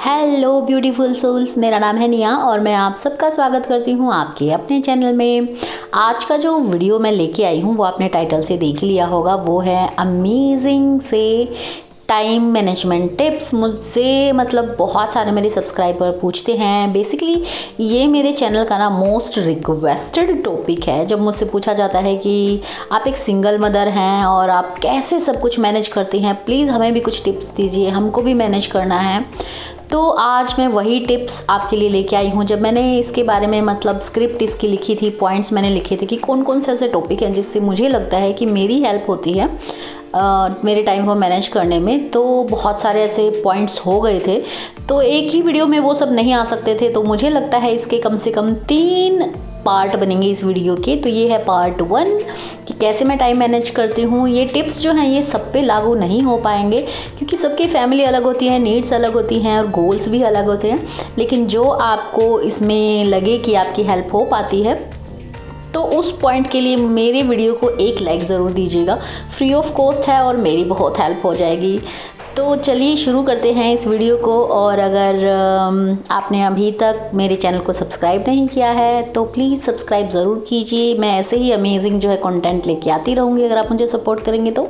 Hello beautiful souls, मेरा नाम है निया और मैं आप सबका स्वागत करती हूँ आपके अपने चैनल में। आज का जो वीडियो मैं लेके आई हूँ वो आपने टाइटल से देख लिया होगा, वो है अमेजिंग से टाइम मैनेजमेंट टिप्स। मुझसे बहुत सारे मेरे सब्सक्राइबर पूछते हैं। बेसिकली ये मेरे चैनल का ना मोस्ट रिक्वेस्टेड टॉपिक है। जब मुझसे पूछा जाता है कि आप एक सिंगल मदर हैं और आप कैसे सब कुछ मैनेज करती हैं, प्लीज़ हमें भी कुछ टिप्स दीजिए, हमको भी मैनेज करना है। तो आज मैं वही टिप्स आपके लिए लेके आई हूँ। जब मैंने इसके बारे में स्क्रिप्ट इसकी लिखी थी, पॉइंट्स मैंने लिखे थे कि कौन कौन से ऐसे टॉपिक हैं जिससे मुझे लगता है कि मेरी हेल्प होती है मेरे टाइम को मैनेज करने में, तो बहुत सारे ऐसे पॉइंट्स हो गए थे। तो एक ही वीडियो में वो सब नहीं आ सकते थे, तो मुझे लगता है इसके कम से कम 3 पार्ट बनेंगे इस वीडियो के। तो ये है पार्ट 1 कि कैसे मैं टाइम मैनेज करती हूँ। ये टिप्स जो हैं ये सब पे लागू नहीं हो पाएंगे क्योंकि सबकी फैमिली अलग होती है, नीड्स अलग होती हैं और गोल्स भी अलग होते हैं। लेकिन जो आपको इसमें लगे कि आपकी हेल्प हो पाती है तो उस पॉइंट के लिए मेरे वीडियो को एक लाइक ज़रूर दीजिएगा। फ्री ऑफ कॉस्ट है और मेरी बहुत हेल्प हो जाएगी। तो चलिए शुरू करते हैं इस वीडियो को। और अगर आपने अभी तक मेरे चैनल को सब्सक्राइब नहीं किया है तो प्लीज़ सब्सक्राइब ज़रूर कीजिए। मैं ऐसे ही अमेजिंग जो है कंटेंट लेके आती रहूँगी अगर आप मुझे सपोर्ट करेंगे तो।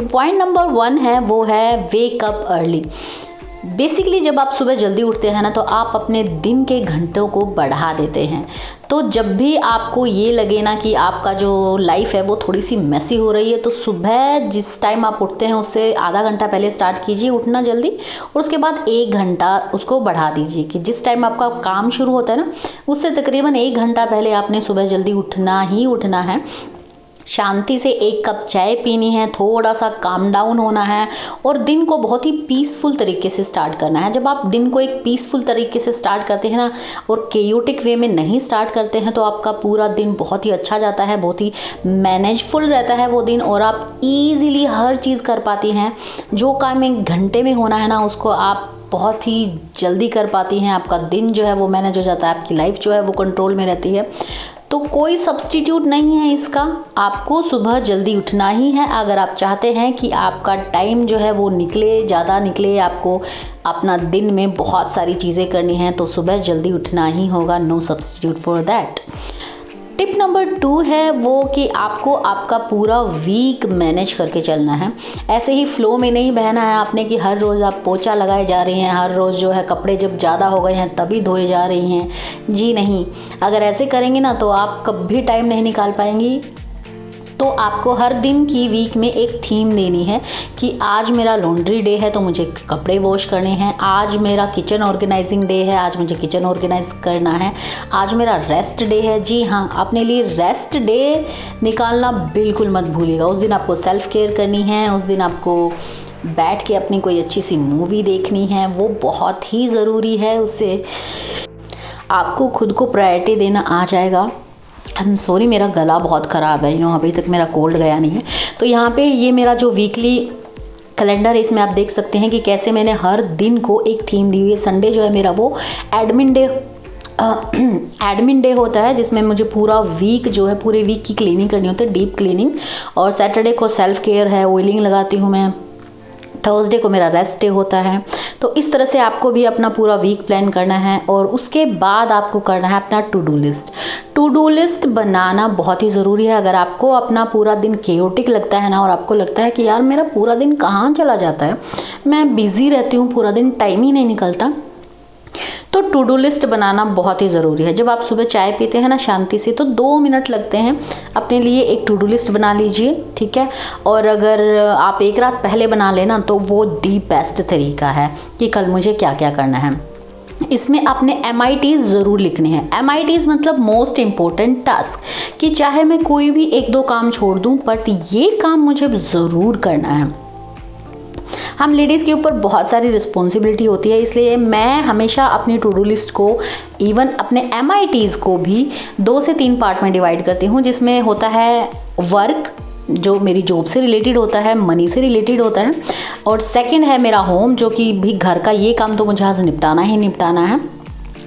पॉइंट नंबर 1 है, वो है वेक अप अर्ली। बेसिकली जब आप सुबह जल्दी उठते हैं ना तो आप अपने दिन के घंटों को बढ़ा देते हैं। तो जब भी आपको ये लगे ना कि आपका जो लाइफ है वो थोड़ी सी मैसी हो रही है, तो सुबह जिस टाइम आप उठते हैं उससे आधा घंटा पहले स्टार्ट कीजिए उठना जल्दी, और उसके बाद 1 घंटा उसको बढ़ा दीजिए कि जिस टाइम आपका काम शुरू होता है ना उससे तकरीबन 1 घंटा पहले आपने सुबह जल्दी उठना ही उठना है। शांति से 1 कप चाय पीनी है, थोड़ा सा काम डाउन होना है और दिन को बहुत ही पीसफुल तरीके से स्टार्ट करना है। जब आप दिन को एक पीसफुल तरीके से स्टार्ट करते हैं ना और केयोटिक वे में नहीं स्टार्ट करते हैं तो आपका पूरा दिन बहुत ही अच्छा जाता है, बहुत ही मैनेजफुल रहता है वो दिन, और आप ईज़िली हर चीज़ कर पाती हैं। जो काम 1 घंटे में होना है ना उसको आप बहुत ही जल्दी कर पाती हैं। आपका दिन जो है वो मैनेज हो जाता है, आपकी लाइफ जो है वो कंट्रोल में रहती है। तो कोई सब्स्टिट्यूट नहीं है इसका। आपको सुबह जल्दी उठना ही है अगर आप चाहते हैं कि आपका टाइम जो है वो निकले, ज़्यादा निकले, आपको अपना दिन में बहुत सारी चीज़ें करनी हैं, तो सुबह जल्दी उठना ही होगा। No substitute for that. Tip number 2 है वो कि आपको आपका पूरा वीक मैनेज करके चलना है। ऐसे ही फ्लो में नहीं बहना है आपने कि हर रोज़ आप पोछा लगाए जा रही हैं, हर रोज़ जो है कपड़े जब ज़्यादा हो गए हैं तभी धोए जा रही हैं। जी नहीं, अगर ऐसे करेंगे ना तो आप कभी टाइम नहीं निकाल पाएंगी। तो आपको हर दिन की वीक में एक थीम देनी है कि आज मेरा लॉन्ड्री डे है तो मुझे कपड़े वॉश करने हैं, आज मेरा किचन ऑर्गेनाइजिंग डे है, आज मुझे किचन ऑर्गेनाइज करना है, आज मेरा रेस्ट डे है। जी हाँ, अपने लिए रेस्ट डे निकालना बिल्कुल मत भूलिएगा। उस दिन आपको सेल्फ केयर करनी है, उस दिन आपको बैठ के अपनी कोई अच्छी सी मूवी देखनी है, वो बहुत ही ज़रूरी है। उससे आपको खुद को प्रायोरिटी देना आ जाएगा। सॉरी, मेरा गला बहुत ख़राब है, अभी तक मेरा कोल्ड गया नहीं है। तो यहाँ पे ये मेरा जो वीकली कैलेंडर है इसमें आप देख सकते हैं कि कैसे मैंने हर दिन को एक थीम दी हुई है। संडे जो है मेरा वो एडमिन डे होता है जिसमें मुझे पूरा वीक जो है पूरे वीक की क्लीनिंग करनी होती है, डीप क्लीनिंग। और सैटरडे को सेल्फ केयर है, ऑयलिंग लगाती हूँ मैं। थर्सडे को मेरा रेस्ट डे होता है। तो इस तरह से आपको भी अपना पूरा वीक प्लान करना है। और उसके बाद आपको करना है अपना to do list. To do list बनाना बहुत ही ज़रूरी है। अगर आपको अपना पूरा दिन केओटिक लगता है ना और आपको लगता है कि यार मेरा पूरा दिन कहाँ चला जाता है, मैं बिज़ी रहती हूँ पूरा दिन, टाइम ही नहीं निकलता, तो टू डू लिस्ट बनाना बहुत ही ज़रूरी है। जब आप सुबह चाय पीते हैं ना शांति से तो 2 मिनट लगते हैं, अपने लिए एक टू डू लिस्ट बना लीजिए, ठीक है। और अगर आप 1 रात पहले बना लेना तो वो दी बेस्ट तरीका है कि कल मुझे क्या क्या करना है। इसमें आपने MITs ज़रूर लिखने हैं। MITs मतलब मोस्ट इम्पोर्टेंट टास्क, कि चाहे मैं कोई भी 1-2 काम छोड़ दूँ बट ये काम मुझे ज़रूर करना है। हम लेडीज़ के ऊपर बहुत सारी रिस्पॉन्सिबिलिटी होती है, इसलिए मैं हमेशा अपनी टू डू लिस्ट को, इवन अपने MITs को भी 2 से 3 पार्ट में डिवाइड करती हूँ, जिसमें होता है वर्क जो मेरी जॉब से रिलेटेड होता है, मनी से रिलेटेड होता है, और सेकंड है मेरा होम जो कि भी घर का ये काम तो मुझे आज निपटाना ही निपटाना है।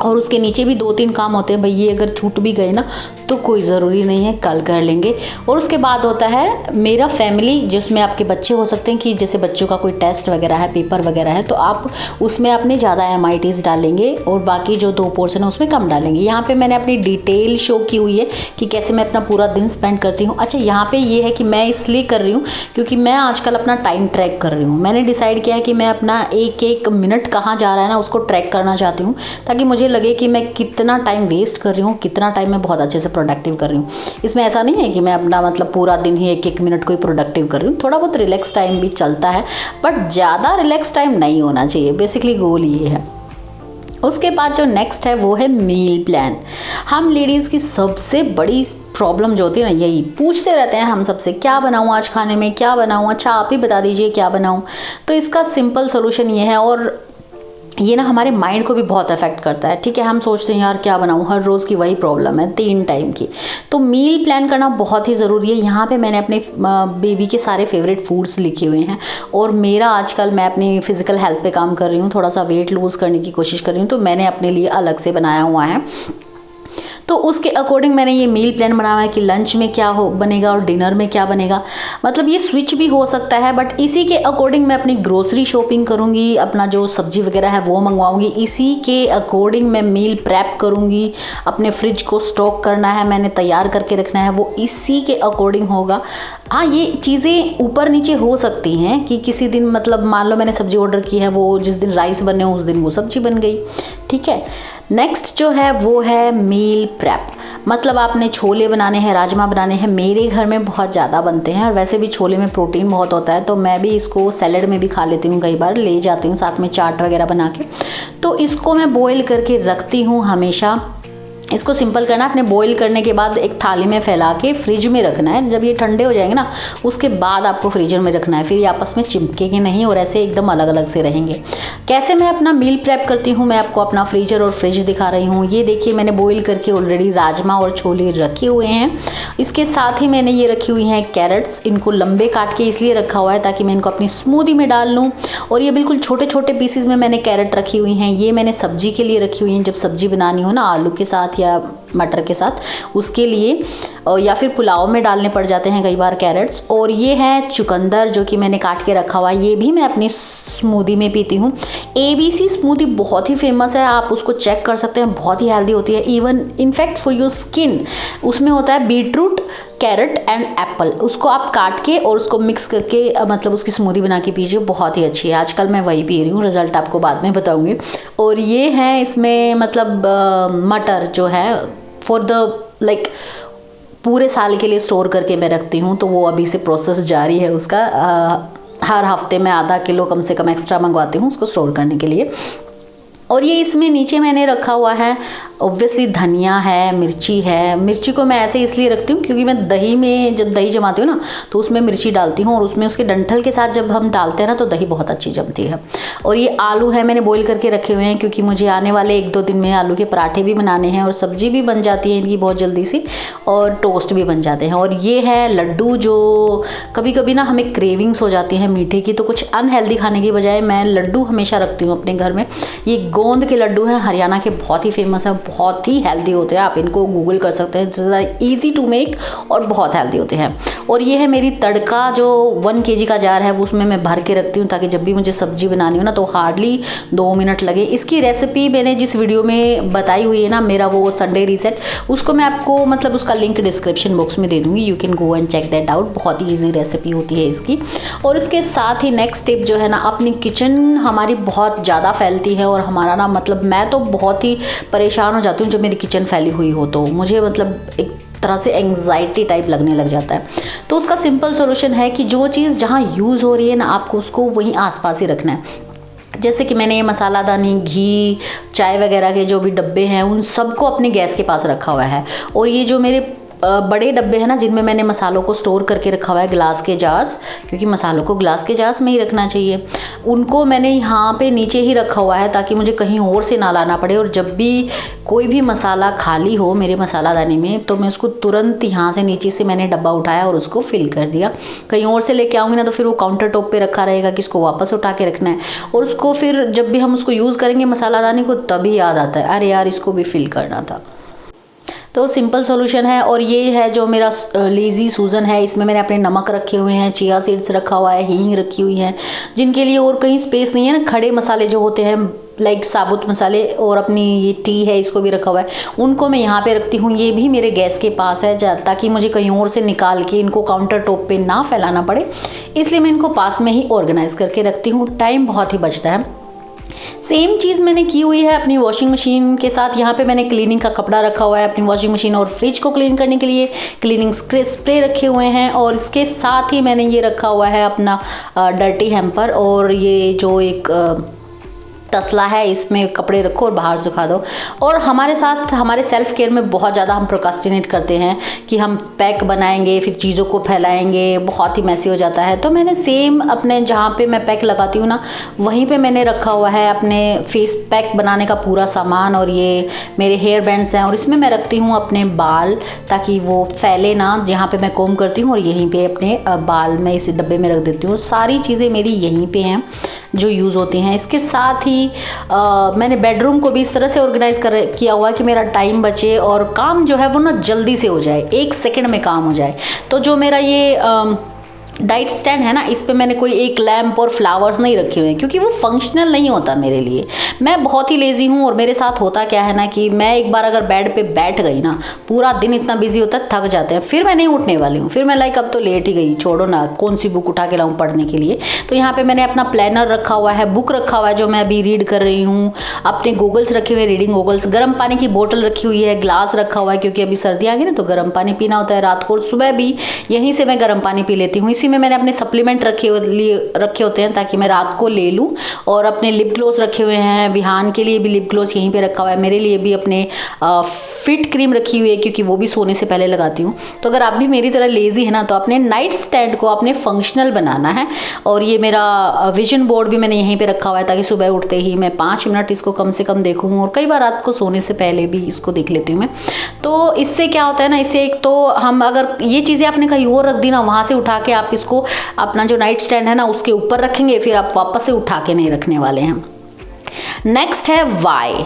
और उसके नीचे भी 2-3 काम होते हैं भाई, ये अगर छूट भी गए ना तो कोई ज़रूरी नहीं है, कल कर लेंगे। और उसके बाद होता है मेरा फैमिली, जिसमें आपके बच्चे हो सकते हैं कि जैसे बच्चों का कोई टेस्ट वगैरह है, पेपर वगैरह है, तो आप उसमें अपने ज़्यादा MITs डालेंगे और बाकी जो 2 पोर्शन है उसमें कम डालेंगे। यहाँ पे मैंने अपनी डिटेल शो की हुई है कि कैसे मैं अपना पूरा दिन स्पेंड करती हूँ। अच्छा, यहाँ पे ये है कि मैं इसलिए कर रही हूँ क्योंकि मैं आजकल अपना टाइम ट्रैक कर रही हूँ। मैंने डिसाइड किया है कि मैं अपना एक मिनट कहाँ जा रहा है ना उसको ट्रैक करना चाहती हूँ, ताकि मुझे लगे कि मैं कितना टाइम वेस्ट कर रही हूँ, कितना टाइम मैं बहुत अच्छे से प्रोडक्टिव कर रही हूँ। इसमें ऐसा नहीं है कि मैं अपना मतलब पूरा दिन ही एक मिनट को ही प्रोडक्टिव कर रही हूँ, थोड़ा बहुत रिलैक्स टाइम भी चलता है, बट ज़्यादा रिलैक्स टाइम नहीं होना चाहिए। बेसिकली गोल ये है। उसके बाद जो नेक्स्ट है वो है मील प्लान। हम लेडीज़ की सबसे बड़ी प्रॉब्लम जो होती है ना, यही पूछते रहते हैं हम सबसे, क्या बनाऊँ आज खाने में, क्या बनाऊँ, अच्छा आप ही बता दीजिए क्या बनाऊँ। तो इसका सिंपल सोल्यूशन ये है, और ये ना हमारे माइंड को भी बहुत अफेक्ट करता है। ठीक है, हम सोचते हैं यार क्या बनाऊँ, हर रोज़ की वही प्रॉब्लम है 3 टाइम की। तो मील प्लान करना बहुत ही ज़रूरी है। यहाँ पे मैंने अपने बेबी के सारे फेवरेट फूड्स लिखे हुए हैं, और मेरा आजकल मैं अपनी फ़िज़िकल हेल्थ पे काम कर रही हूँ, थोड़ा सा वेट लूज़ करने की कोशिश कर रही हूँ, तो मैंने अपने लिए अलग से बनाया हुआ है। तो उसके अकॉर्डिंग मैंने ये मील प्लान बनाया है कि लंच में क्या हो बनेगा और डिनर में क्या बनेगा। मतलब ये स्विच भी हो सकता है, बट इसी के अकॉर्डिंग मैं अपनी ग्रोसरी शॉपिंग करूँगी, अपना जो सब्जी वगैरह है वो मंगवाऊँगी, इसी के अकॉर्डिंग मैं मील प्रेप करूँगी। अपने फ्रिज को स्टॉक करना है, मैंने तैयार करके रखना है, वो इसी के अकॉर्डिंग होगा। हाँ, ये चीज़ें ऊपर नीचे हो सकती हैं कि किसी दिन मतलब मान लो मैंने सब्ज़ी ऑर्डर की है, वो जिस दिन राइस बने उस दिन वो सब्ज़ी बन गई। ठीक है, नेक्स्ट जो है वो है मील प्रेप। मतलब आपने छोले बनाने हैं, राजमा बनाने हैं। मेरे घर में बहुत ज़्यादा बनते हैं, और वैसे भी छोले में प्रोटीन बहुत होता है, तो मैं भी इसको सैलेड में भी खा लेती हूँ, कई बार ले जाती हूँ साथ में चाट वगैरह बना के। तो इसको मैं बॉईल करके रखती हूँ हमेशा। इसको सिंपल करना, अपने बॉईल करने के बाद एक थाली में फैला के फ्रिज में रखना है। जब ये ठंडे हो जाएंगे ना उसके बाद आपको फ्रीजर में रखना है, फिर ये आपस में चिपकेंगे नहीं और ऐसे एकदम अलग अलग से रहेंगे। कैसे मैं अपना मील प्रेप करती हूँ, मैं आपको अपना फ्रीजर और फ्रिज दिखा रही हूँ। ये देखिए, मैंने बॉईल करके ऑलरेडी राजमा और छोले रखे हुए हैं। इसके साथ ही मैंने ये रखी हुई हैं कैरेट्स। इनको लंबे काट के इसलिए रखा हुआ है ताकि मैं इनको अपनी स्मूदी में डाल लूँ। और ये बिल्कुल छोटे छोटे पीसेज में मैंने कैरेट रखी हुई हैं। ये मैंने सब्जी के लिए रखी हुई हैं, जब सब्जी बनानी हो ना आलू के साथ या मटर के साथ, उसके लिए, या फिर पुलाव में डालने पड़ जाते हैं कई बार कैरेट्स। और ये है चुकंदर जो कि मैंने काट के रखा हुआ है, ये भी मैं अपनी स्मूदी में पीती हूँ। ABC स्मूदी बहुत ही फेमस है, आप उसको चेक कर सकते हैं, बहुत ही हेल्दी होती है, even in fact for your skin. उसमें होता है बीटरूट, कैरेट एंड एप्पल, उसको आप काट के और उसको मिक्स करके मतलब उसकी स्मूदी बना के पीजिए, बहुत ही अच्छी है। आजकल मैं वही पी रही हूँ, रिजल्ट आपको बाद में बताऊँगी। और ये है इसमें मतलब मटर जो है फॉर द लाइक पूरे साल के लिए स्टोर करके मैं रखती हूँ, तो वो अभी से प्रोसेस जारी है उसका। हर हफ्ते में आधा किलो कम से कम एक्स्ट्रा मंगवाती हूँ उसको स्टोर करने के लिए। और ये इसमें नीचे मैंने रखा हुआ है ऑब्वियसली धनिया है, मिर्ची है। मिर्ची को मैं ऐसे इसलिए रखती हूँ क्योंकि मैं दही में जब दही जमाती हूँ ना तो उसमें मिर्ची डालती हूँ, और उसमें उसके डंठल के साथ जब हम डालते हैं ना तो दही बहुत अच्छी जमती है। और ये आलू है, मैंने बॉईल करके रखे हुए हैं क्योंकि मुझे आने वाले 1-2 दिन में आलू के पराठे भी बनाने हैं, और सब्जी भी बन जाती है इनकी बहुत जल्दी सी, और टोस्ट भी बन जाते हैं। और ये है लड्डू, जो कभी कभी ना हमें क्रेविंग्स हो जाती है मीठे की, तो कुछ अनहेल्दी खाने की बजाय मैं लड्डू हमेशा रखती हूँ अपने घर में। ये गोंद के लड्डू हैं, हरियाणा के, बहुत ही फेमस है, बहुत ही हेल्दी होते हैं। आप इनको गूगल कर सकते हैं, ईजी टू मेक और बहुत हेल्दी होते हैं। और ये है मेरी तड़का, जो 1 kg का जार है वो उसमें मैं भर के रखती हूँ ताकि जब भी मुझे सब्जी बनानी हो ना तो हार्डली 2 मिनट लगे। इसकी रेसिपी मैंने जिस वीडियो में बताई हुई है ना, मेरा वो संडे रीसेट, उसको मैं आपको मतलब उसका लिंक डिस्क्रिप्शन बॉक्स में दे दूँगी, you can go and check that out. बहुत ही ईजी रेसिपी होती है इसकी। और इसके साथ ही नेक्स्ट टिप जो है ना, अपनी किचन हमारी बहुत ज़्यादा फैलती है, और हमारा ना मतलब मैं तो बहुत ही परेशान हो जाती हूँ जब मेरी किचन फैली हुई हो, तो मुझे मतलब एक तरह से एंग्जाइटी टाइप लगने लग जाता है। तो उसका सिंपल सॉल्यूशन है कि जो चीज़ जहाँ यूज़ हो रही है ना, आपको उसको वहीं आसपास ही रखना है। जैसे कि मैंने ये मसालादानी, घी, चाय वगैरह के जो भी डब्बे हैं उन सबको अपने गैस के पास रखा हुआ है। और ये जो मेरे बड़े डब्बे हैं ना जिनमें मैंने मसालों को स्टोर करके रखा हुआ है, ग्लास के जार्स, क्योंकि मसालों को ग्लास के जार्स में ही रखना चाहिए, उनको मैंने यहाँ पे नीचे ही रखा हुआ है ताकि मुझे कहीं और से ना लाना पड़े। और जब भी कोई भी मसाला खाली हो मेरे मसालादानी में तो मैं उसको तुरंत यहाँ से नीचे से मैंने डब्बा उठाया और उसको फिल कर दिया। कहीं और से लेके आऊँगी ना तो फिर वो काउंटर टॉप पे रखा रहेगा कि इसको वापस उठा के रखना है, और उसको फिर जब भी हम उसको यूज़ करेंगे मसालादानी को तभी याद आता है अरे यार इसको भी फिल करना था। तो सिंपल सॉल्यूशन है। और ये है जो मेरा लेज़ी सूजन है, इसमें मैंने अपने नमक रखे हुए हैं, चिया सीड्स रखा हुआ है, हींग रखी हुई है, जिनके लिए और कहीं स्पेस नहीं है ना। खड़े मसाले जो होते हैं लाइक साबुत मसाले, और अपनी ये टी है इसको भी रखा हुआ है, उनको मैं यहाँ पे रखती हूँ। ये भी मेरे गैस के पास है ताकि मुझे कहीं और से निकाल के इनको काउंटर टॉप पे ना फैलाना पड़े, इसलिए मैं इनको पास में ही ऑर्गेनाइज करके रखती हूँ। टाइम बहुत ही बचता है। सेम चीज़ मैंने की हुई है अपनी वॉशिंग मशीन के साथ। यहाँ पे मैंने क्लीनिंग का कपड़ा रखा हुआ है अपनी वॉशिंग मशीन और फ्रिज को क्लीन करने के लिए, क्लीनिंग स्प्रे रखे हुए हैं, और इसके साथ ही मैंने ये रखा हुआ है अपना डर्टी हैम्पर, और ये जो एक तसला है इसमें कपड़े रखो और बाहर सुखा दो। और हमारे साथ हमारे सेल्फ केयर में बहुत ज़्यादा हम प्रोक्रास्टिनेट करते हैं कि हम पैक बनाएंगे फिर चीज़ों को फैलाएंगे, बहुत ही मैसी हो जाता है। तो मैंने सेम अपने जहाँ पे मैं पैक लगाती हूँ ना वहीं पे मैंने रखा हुआ है अपने फेस पैक बनाने का पूरा सामान, और ये मेरे हेयर बैंड्स हैं, और इसमें मैं रखती हूँ अपने बाल ताकि वो फैले ना, जहाँ पे मैं कोम करती हूँ, और यहीं पे अपने बाल में इस डब्बे में रख देती हूँ। सारी चीज़ें मेरी यहीं पे हैं जो यूज़ होती हैं। इसके साथ ही मैंने बेडरूम को भी इस तरह से ऑर्गेनाइज किया हुआ है कि मेरा टाइम बचे और काम जो है वो ना जल्दी से हो जाए, 1 सेकंड में काम हो जाए। तो जो मेरा ये डाइट स्टैंड है ना, इस पे मैंने कोई एक लैम्प और फ्लावर्स नहीं रखे हुए हैं क्योंकि वो फंक्शनल नहीं होता मेरे लिए। मैं बहुत ही लेज़ी हूँ, और मेरे साथ होता क्या है ना कि मैं एक बार अगर बेड पे बैठ गई ना, पूरा दिन इतना बिजी होता है, थक जाते हैं, फिर मैं नहीं उठने वाली हूँ। फिर मैं लाइक अब तो लेट ही गई, छोड़ो ना, कौन सी बुक उठा के लाऊँ पढ़ने के लिए। तो यहाँ पे मैंने अपना प्लानर रखा हुआ है, बुक रखा हुआ है जो मैं अभी रीड कर रही हूँ, अपने गूगल्स रखे हुए, रीडिंग गूगल्स, गर्म पानी की बोतल रखी हुई है, ग्लास रखा हुआ है क्योंकि अभी सर्दी आ गई ना तो गर्म पानी पीना होता है रात को। सुबह भी यहीं से मैं गर्म पानी पी लेती हूँ। इसी में मैंने अपने सप्लीमेंट रखे होते हैं ताकि मैं रात को ले लूँ। और अपने लिप ग्लोस रखे हुए हैं, विहान के लिए भी लिप ग्लोस यहीं पे रखा हुआ है, मेरे लिए भी अपने फिट क्रीम रखी हुई है क्योंकि वो भी सोने से पहले लगाती हूँ। तो अगर आप भी मेरी तरह लेजी है ना तो अपने नाइट स्टैंड को अपने फंक्शनल बनाना है। और ये मेरा विजन बोर्ड भी मैंने यहीं पे रखा हुआ है ताकि सुबह उठते ही मैं 5 मिनट इसको कम से कम देखूँ, और कई बार रात को सोने से पहले भी इसको देख लेती हूँ मैं। तो इससे क्या होता है ना, इससे एक तो हम अगर ये चीज़ें आपने कहीं और रख दी ना, वहाँ से उठा के आप इसको अपना जो नाइट स्टैंड है ना उसके ऊपर रखेंगे, फिर आप वापस से उठा के नहीं रखने वाले हैं। नेक्स्ट है वाई।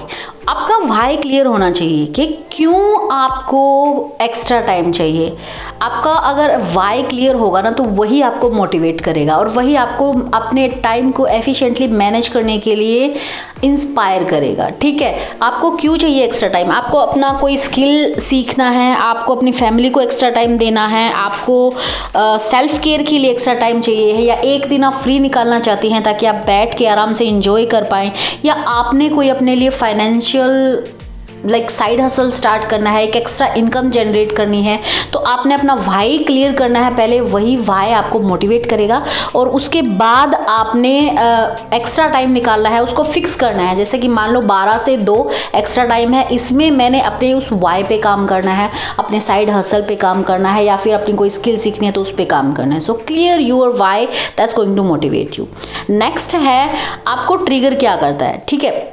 आपका वाई क्लियर होना चाहिए कि क्यों आपको एक्स्ट्रा टाइम चाहिए। आपका अगर वाई क्लियर होगा ना तो वही आपको मोटिवेट करेगा और वही आपको अपने टाइम को एफिशिएंटली मैनेज करने के लिए इंस्पायर करेगा। ठीक है, आपको क्यों चाहिए एक्स्ट्रा टाइम? आपको अपना कोई स्किल सीखना है, आपको अपनी फैमिली को एक्स्ट्रा टाइम देना है, आपको सेल्फ केयर के लिए एक्स्ट्रा टाइम चाहिए है, या एक दिन आप फ्री निकालना चाहती हैं ताकि आप बैठ के आराम से इंजॉय कर पाएँ, या आपने कोई अपने लिए फाइनेंशियल साइड हसल स्टार्ट करना है, एक एक्स्ट्रा इनकम जनरेट करनी है, तो आपने अपना वाई क्लियर करना है पहले। वही वाई आपको मोटिवेट करेगा और उसके बाद आपने एक्स्ट्रा टाइम निकालना है, उसको फिक्स करना है। जैसे कि मान लो 12 से 2 एक्स्ट्रा टाइम है, इसमें मैंने अपने उस वाई पे काम करना है, अपने साइड हसल पे काम करना है, या फिर अपनी कोई स्किल सीखनी है तो उस पे काम करना है। So clear your why, that's going to motivate you. Next है आपको ट्रिगर क्या करता है। ठीक है,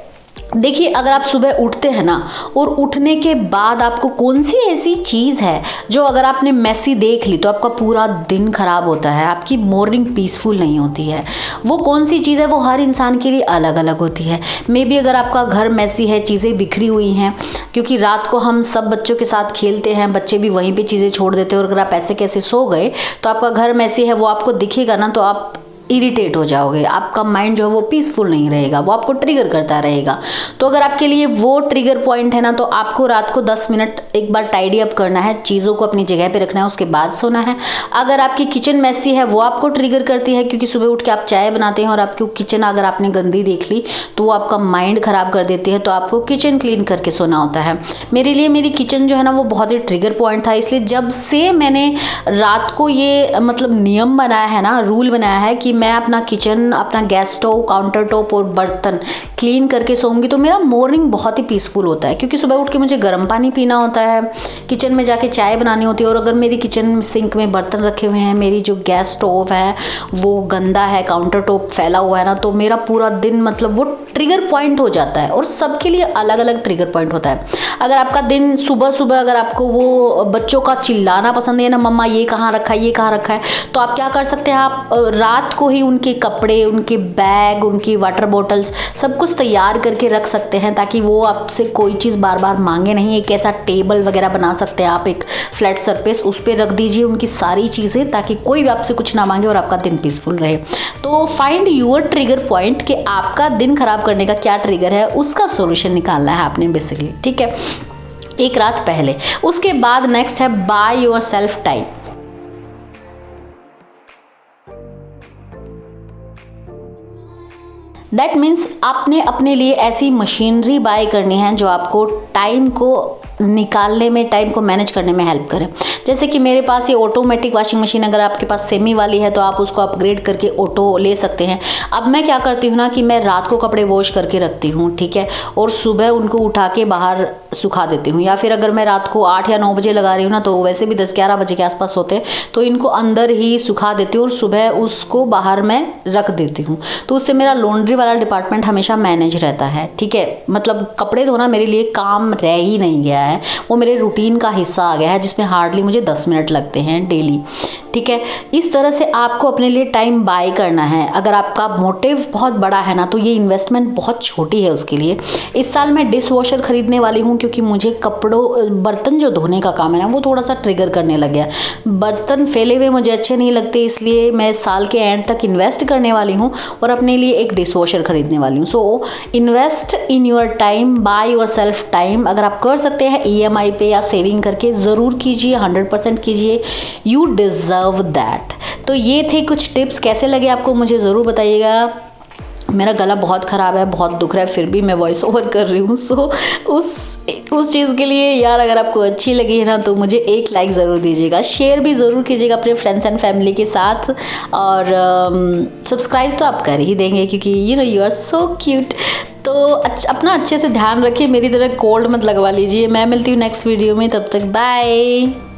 देखिए, अगर आप सुबह उठते हैं ना और उठने के बाद आपको कौन सी ऐसी चीज़ है जो अगर आपने मैसी देख ली तो आपका पूरा दिन खराब होता है, आपकी मॉर्निंग पीसफुल नहीं होती है। वो कौन सी चीज़ है? वो हर इंसान के लिए अलग अलग होती है। मे बी अगर आपका घर मैसी है, चीज़ें बिखरी हुई हैं, क्योंकि रात को हम सब बच्चों के साथ खेलते हैं, बच्चे भी वहीं पर चीज़ें छोड़ देते हैं, और अगर आप ऐसे कैसे सो गए तो आपका घर मैसी है, वो आपको दिखेगा ना तो आप इरिटेट हो जाओगे, आपका माइंड जो है वो पीसफुल नहीं रहेगा, वो आपको ट्रिगर करता रहेगा। तो अगर आपके लिए वो ट्रिगर पॉइंट है ना तो आपको रात को 10 मिनट एक बार टाइडी अप करना है, चीज़ों को अपनी जगह पे रखना है, उसके बाद सोना है। अगर आपकी किचन मैसी है वो आपको ट्रिगर करती है, क्योंकि सुबह उठ के आप चाय बनाते हैं और आपकी किचन अगर आपने गंदी देख ली तो वो आपका माइंड ख़राब कर देती है, तो आपको किचन क्लीन करके सोना होता है। मेरे लिए मेरी किचन जो है ना वो बहुत ही ट्रिगर पॉइंट था, इसलिए जब से मैंने रात को ये नियम बनाया है ना, रूल बनाया है कि मैं अपना किचन, अपना गैस स्टोव, काउंटर टॉप और बर्तन क्लीन करके सोऊंगी तो मेरा मॉर्निंग बहुत ही पीसफुल होता है, क्योंकि सुबह उठ के मुझे गर्म पानी पीना होता है, किचन में जाके चाय बनानी होती है, और अगर मेरी किचन सिंक में बर्तन रखे हुए हैं, मेरी जो गैस स्टोव है वो गंदा है, काउंटर टॉप फैला हुआ है ना, तो मेरा पूरा दिन मतलब वो ट्रिगर पॉइंट हो जाता है। और सबके लिए अलग अलग ट्रिगर पॉइंट होता है। अगर आपका दिन सुबह सुबह अगर आपको वो बच्चों का चिल्लाना पसंद है ना, मम्मा ये कहाँ रखा है, ये कहाँ रखा है, तो आप क्या कर सकते हैं, आप रात को ही उनके कपड़े, उनके बैग, उनकी वाटर बॉटल्स सब कुछ तैयार करके रख सकते हैं, ताकि वो आपसे कोई चीज़ बार बार मांगे नहीं। एक ऐसा टेबल वगैरह बना सकते हैं आप, एक फ्लैट सरफेस, उस पर रख दीजिए उनकी सारी चीज़ें, ताकि कोई भी आपसे कुछ ना मांगे और आपका दिन पीसफुल रहे। तो फाइंड यूअर ट्रिगर पॉइंट, कि आपका दिन खराब करने का क्या ट्रिगर है, उसका सोल्यूशन निकालना है आपने बेसिकली, ठीक है, एक रात पहले। उसके बाद नेक्स्ट है by your self time. That means आपने अपने लिए ऐसी मशीनरी बाय करनी है जो आपको टाइम को निकालने में, टाइम को मैनेज करने में हेल्प करे। जैसे कि मेरे पास ये ऑटोमेटिक वॉशिंग मशीन, अगर आपके पास सेमी वाली है तो आप उसको अपग्रेड करके ऑटो ले सकते हैं। अब मैं क्या करती हूँ ना, कि मैं रात को कपड़े वॉश करके रखती हूँ, ठीक है, और सुबह उनको उठा के बाहर सुखा देती हूँ। या फिर अगर मैं रात को 8 या 9 बजे लगा रही हूँ ना, तो वैसे भी 10-11 बजे के आसपास होते हैं, तो इनको अंदर ही सुखा देती हूँ और सुबह उसको बाहर मैं रख देती हूँ। तो उससे मेरा लॉन्ड्री वाला डिपार्टमेंट हमेशा मैनेज रहता है, ठीक है। मतलब कपड़े धोना मेरे लिए काम रह ही नहीं गया है, वो मेरे रूटीन का हिस्सा आ गया है, जिसमें हार्डली मुझे 10 मिनट लगते हैं डेली, ठीक है। इस तरह से आपको अपने लिए टाइम बाय करना है। अगर आपका मोटिव बहुत बड़ा है ना, तो ये इन्वेस्टमेंट बहुत छोटी है उसके लिए। इस साल मैं डिश वॉशर खरीदने वाली हूँ, क्योंकि मुझे बर्तन जो धोने का काम है ना, वो थोड़ा सा ट्रिगर करने लग गया। बर्तन फैले हुए मुझे अच्छे नहीं लगते, इसलिए मैं साल के एंड तक इन्वेस्ट करने वाली हूँ और अपने लिए एक डिश वॉशर खरीदने वाली हूँ। So invest in your time, by your self time. अगर आप कर सकते हैं EMI पे या सेविंग करके, ज़रूर कीजिए, 100% कीजिए, यू डिज़र्व दैट। तो ये थे कुछ टिप्स, कैसे लगे आपको मुझे ज़रूर बताइएगा। मेरा गला बहुत ख़राब है, बहुत दुख रहा है, फिर भी मैं वॉइस ओवर कर रही हूँ। सो उस चीज़ के लिए यार, अगर आपको अच्छी लगी है ना, तो मुझे एक लाइक ज़रूर दीजिएगा, शेयर भी ज़रूर कीजिएगा अपने फ्रेंड्स एंड फैमिली के साथ, और सब्सक्राइब तो आप कर ही देंगे, क्योंकि यू आर सो क्यूट। तो अपना अच्छे से ध्यान रखिए, मेरी तरह कोल्ड मत लगवा लीजिए। मैं मिलती हूँ नेक्स्ट वीडियो में, तब तक बाय।